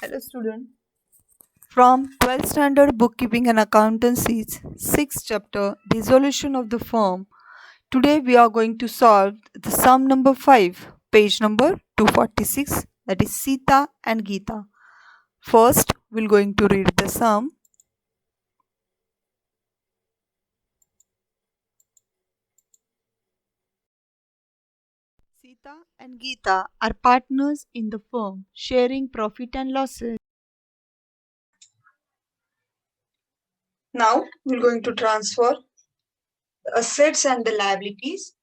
Hello student. From 12th standard bookkeeping and accountancy's 6th chapter resolution of the firm. Today we are going to solve the sum number 5, page number 246, that is Sita and Geeta. First we're going to read the sum. Sita and Geeta are partners in the firm, sharing profit and losses. Now we're going to transfer the assets and the liabilities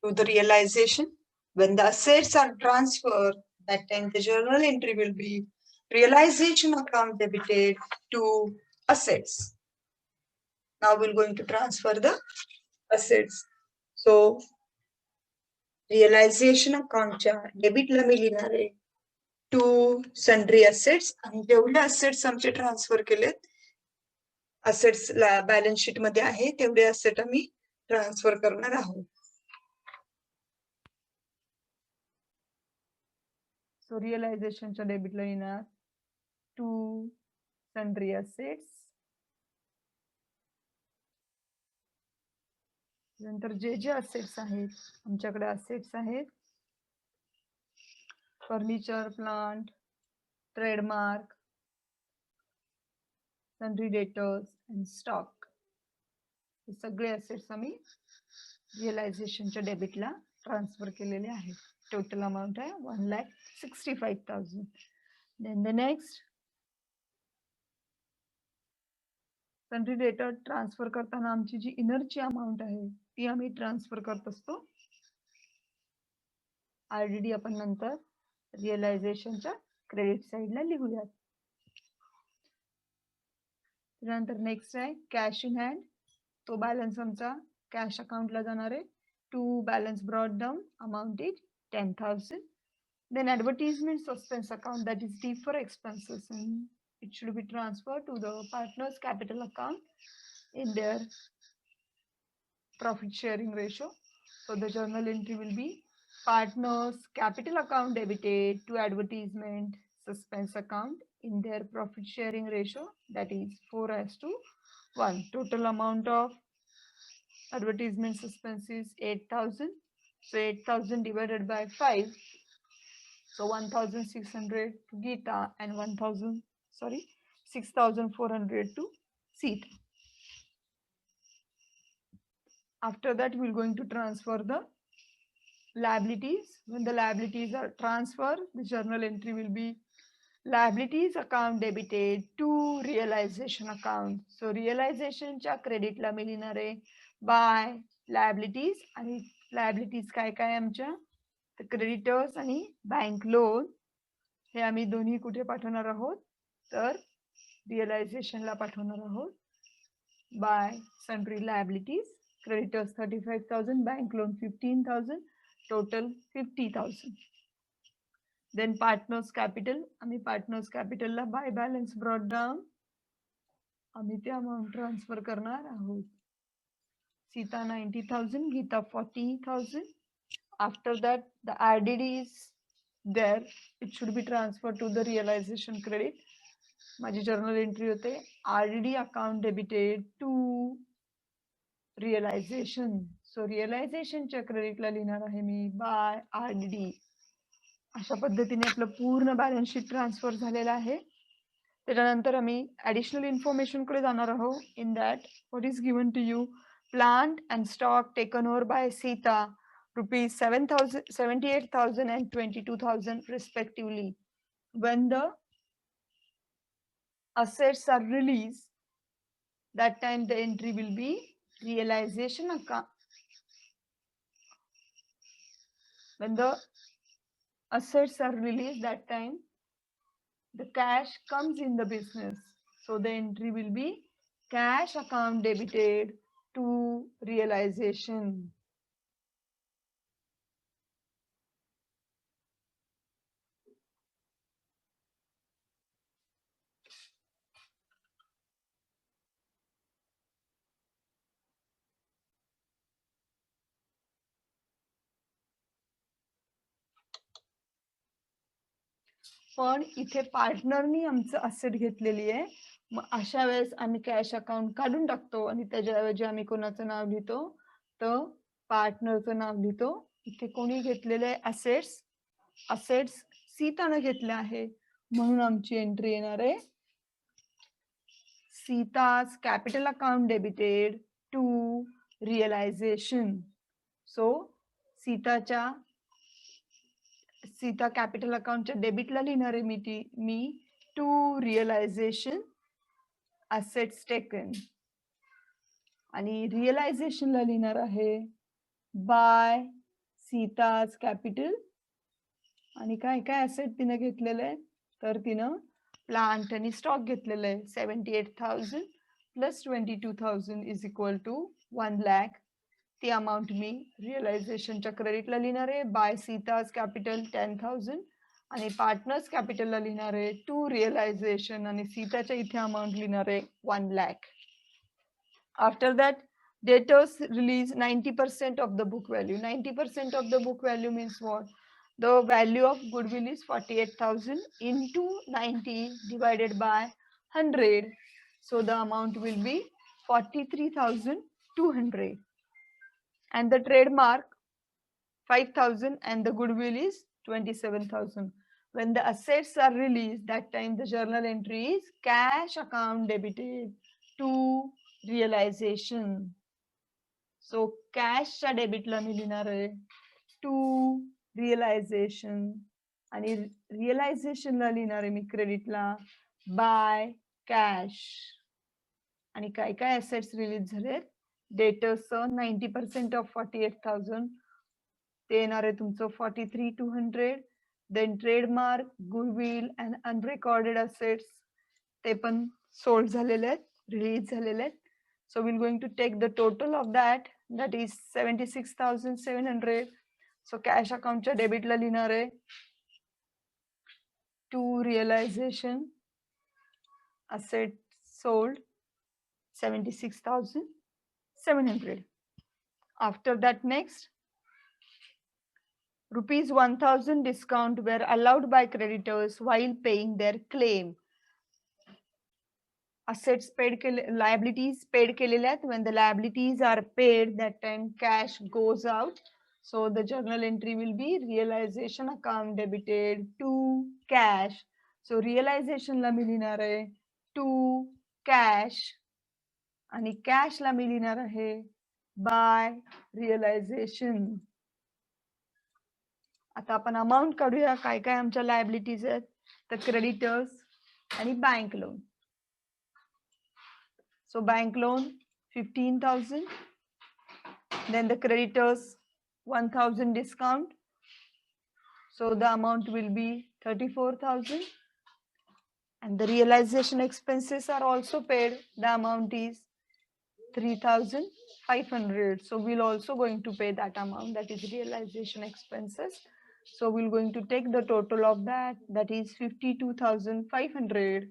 to the realization. When the assets are transferred, that time the journal entry will be realization account debited to assets. Now we're going to transfer the assets. So realization अकाउंटच्या डेबिटला मी लिहिणार आहे to sundry assets आणि जेवढे assets आमचे transfer केलेत assets balance sheet मध्ये आहे तेवढे असेट आम्ही ट्रान्सफर करणार आहोत. सो रिअलायझेशनच्या डेबिटला येणार टू सन्ड्री असेट्स, नंतर जे जे असेट्स आहेत आमच्याकडे असेट्स आहेत furniture, plant, trademark, sundry debtors and stock, हे सगळे असेट्स आम्ही रिअलायझेशनच्या डेबिटला ट्रान्सफर केलेले आहेत. टोटल अमाउंट आहे 1,65,000. Then the next sundry debtor transfer करताना आमची जी इनरची अमाउंट आहे ती आम्ही ट्रान्सफर करत असतो आरडीडी. आपण नंतर रिअलायझेशनच्या क्रेडिट साइडला लिहूयात. त्यानंतर नेक्स्ट आहे कॅश इन हँड. तो बॅलन्स आमचा कॅश अकाउंटला जाणार आहे. To balance brought down amount is 10,000. Then advertisement suspense account, that is D for expenses, and it should be transferred to the partners capital account in their profit sharing ratio. So the journal entry will be partners capital account debited to advertisement suspense account in their profit sharing ratio, that is 4:1. Total amount of advertisement suspense is 8,000. So 8,000 divided by 5. So 1,600 to Geeta and 6,400 to Sita. After that, we're going to transfer the liabilities. When the liabilities are transferred, the journal entry will be liabilities account debited to realization account. So realization च्या क्रेडिटला मी लिहिणार आहे bye liabilities. आणि liabilities काय काय आमच्या creditors आणि bank loan हे आम्ही दोन्ही कुठे पाठवणार आहोत तर रिअलायझेशनला पाठवणार आहोत. By sundry liabilities, creditors 35,000, bank loan 15,000, total 50,000. Then partners capital, आम्ही पार्टनर्स कॅपिटलला बाय बॅलन्स ब्रॉट डाउन आम्ही ते अमाउंट ट्रान्सफर करणार आहोत. Sita 90,000, Gita 40,000. After that, the RDD is there. It should be transferred to the realization credit. माझी journal entry होते RDD account debited to realization. So रिअलायझेशनच्या क्रेडिटला लिहिणार आहे मी बाय RDD. अशा पद्धतीने आपलं पूर्ण बॅलन्स शीट ट्रान्सफर झालेलं आहे. त्याच्यानंतर आम्ही ॲडिशनल इन्फॉर्मेशन कडे जाणार आहोत. In that what is given to you plant and stock taken over by Sita rupees 7,000, 78,000 and 22,000 respectively. When the assets are released, that time the entry will be realization account. When the assets are released, that time the cash comes in the business. So the entry will be cash account debited to realization. पण इथे पार्टनरनी आमचं asset घेतलेली आहे. मग अशा वेळेस आम्ही cash account काढून टाकतो आणि त्याच्याऐवजी आम्ही कोणाचं नाव लिहितो, तर पार्टनरचं नाव लिहितो. इथे कोणी घेतलेले असेट्स, असेट्स सीतानं घेतले आहे, म्हणून आमची एंट्री येणार आहे Sita's capital account debited to realization. So Sita capital अकाउंटच्या डेबिटला लिहिणार आहे मी टू रिअलायझेशन असेट्स टेकन आणि रिअलायझेशनला लिहिणार आहे बाय सीताज कॅपिटल. आणि काय काय असेट तिने घेतलेलं आहे, तर तिनं प्लांट आणि स्टॉक घेतलेलं आहे. 78,000 plus 22,000 is equal to 1 lakh. ती अमाऊंट मी रिअलायझेशनच्या क्रेडिटला लिहिणार आहे बाय सीताज कॅपिटल 10,000 आणि पार्टनर्स कॅपिटलला लिहिणार आहे टू रिअलायझेशन आणि सीताच्या इथे अमाऊंट लिहिणार आहे 1 lakh. After that debtors release 90% of the book value. 90% of the book value means what? The value of goodwill is 48,000 into 90 divided by 100. So the amount will be 43,200. And the trademark 5,000 and the goodwill is 27,000. When the assets are released, that time the journal entry is cash account debited to realization. So कॅशच्या डेबिटला मी लिहिणार आहे to realisation आणि रिअलायझेशनला लिहिणार आहे मी क्रेडिटला by cash. आणि काय काय असेट्स रिलीज झाले, डेटर्स 90% ऑफ 48,000 ते येणार आहे तुमचं 43,200. Then trademark, goodwill and unrecorded assets ते पण सोल्ड झालेले आहेत, रिलीज झालेले आहेत. So we're going to take the total of that is 76,700. So cash account च्या डेबिट ला लिहिणार आहे to realisation asset sold 76,700. After that, next rupees 1,000 discount were allowed by creditors while paying their claim. Assets paid, liabilities paid केलेल्या आहेत. When the liabilities are paid, that time cash goes out. So the journal entry will be realization account debited to cash. So realization ला मी लिहिणार आहे to cash आणि cash ला मी लिहिणार आहे by realization. आता आपण amount काढूया. काय काय आमच्या लायबिलिटीज आहेत, तर क्रेडिटर्स आणि bank loan. So bank loan 15,000, then the creditors 1,000 discount. So the amount will be 34,000 and the realization expenses are also paid. The amount is 3,500. So we'll also going to pay that amount, that is realization expenses. So we're going to take the total of that is 52,500.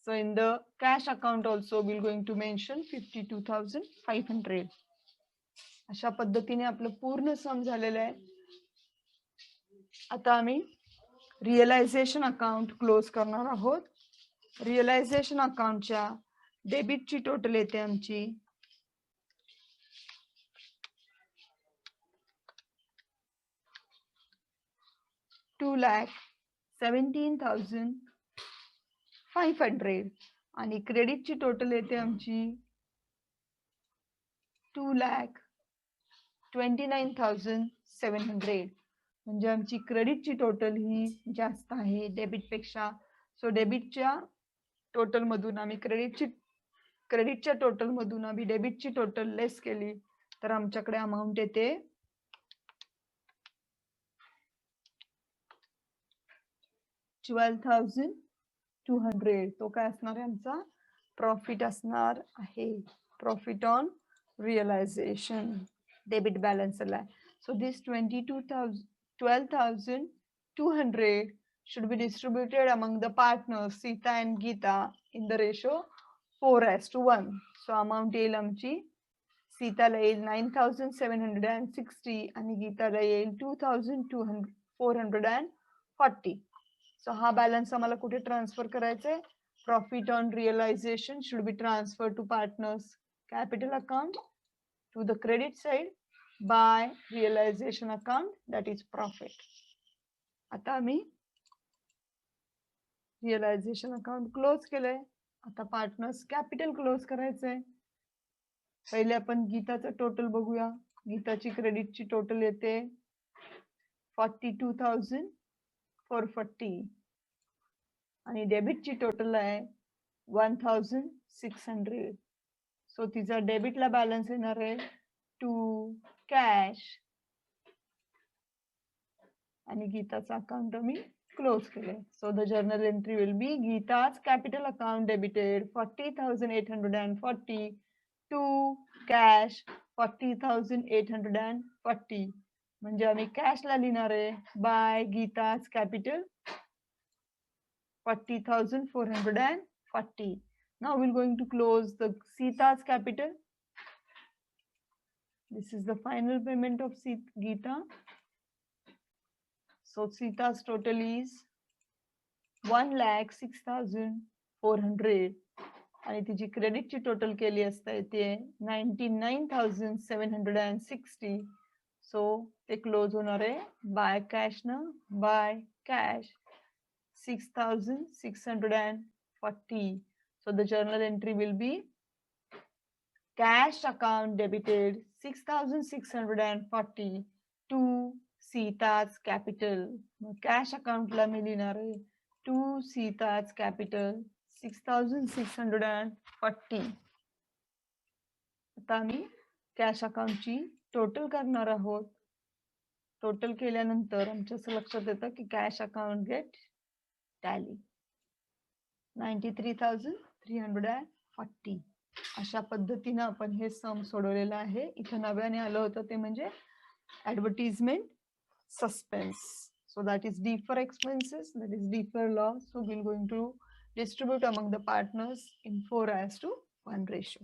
So in the cash account also we're going to mention 52,500. अशा पद्धतीने आपलं पूर्ण सम झालेलं आहे. आता आम्ही realisation account close करणार आहोत. रिअलायझेशन अकाउंटच्या डेबिटची टोटल येते आमची 2,17,500 आणि क्रेडिटची टोटल येते आमची 2,29,700. म्हणजे आमची क्रेडिटची टोटल ही जास्त आहे डेबिट पेक्षा. सो डेबिटच्या टोटल मधून आम्ही क्रेडिटच्या टोटल मधून आम्ही डेबिटची टोटल लेस केली तर आमच्याकडे अमाउंट येते 12,200. तो काय असणार आहे आमचा प्रॉफिट असणार आहे, profit on realisation debit balance ला. So this 12,200 should be distributed among the partners Sita and Geeta in the ratio 4:1. So amount येईल आमची सीताला येईल 9,760 आणि गीताला येईल 2,440. 40. सो हा बॅलन्स आम्हाला कुठे ट्रान्सफर करायचा आहे? Profit on realisation should be transfer to partners capital account to the credit side by realisation account that is profit. आता आम्ही रिअलायझेशन अकाउंट क्लोज केलंय. आता पार्टनर्स कॅपिटल क्लोज करायचंय. पहिले आपण गीताचं टोटल बघूया. गीताची क्रेडिटची टोटल येते 42,440 आणि डेबिटची टोटल आहे 1,600. सो तिचा डेबिटला बॅलन्स येणार आहे 2 कॅश आणि गीताचा अकाउंट आम्ही क्लोज केले. So the journal entry will be Geeta's capital account debited 40,840 to cash 40,840. म्हणजे आम्ही कॅशला लिहिणार आहे by Geeta's capital 40,440. Now we're going to close the Sita's capital. This is the final payment of Geeta. So Sita's total is 1,06,400 आणि तिची क्रेडिटची total केली असता येते 99,760. सो ते क्लोज होणार आहे बाय कॅश ना, by cash 6,640. So the journal entry will be cash account debited 6,640 to Sita's capital. Cash account ला मी लिहिणार आहे to Sita's capital 6,640. आता आम्ही कॅश अकाउंटची टोटल करणार आहोत. टोटल केल्यानंतर आमच्या असं लक्षात येतं की कॅश अकाउंट गेट टॅली 93,340. अशा पद्धतीने आपण हे सम सोडवलेलं आहे. इथं नव्याने आलं होतं ते म्हणजे advertisement suspense. So that is defer expenses, that is defer loss. So we're going to distribute among the partners in 4:1 ratio.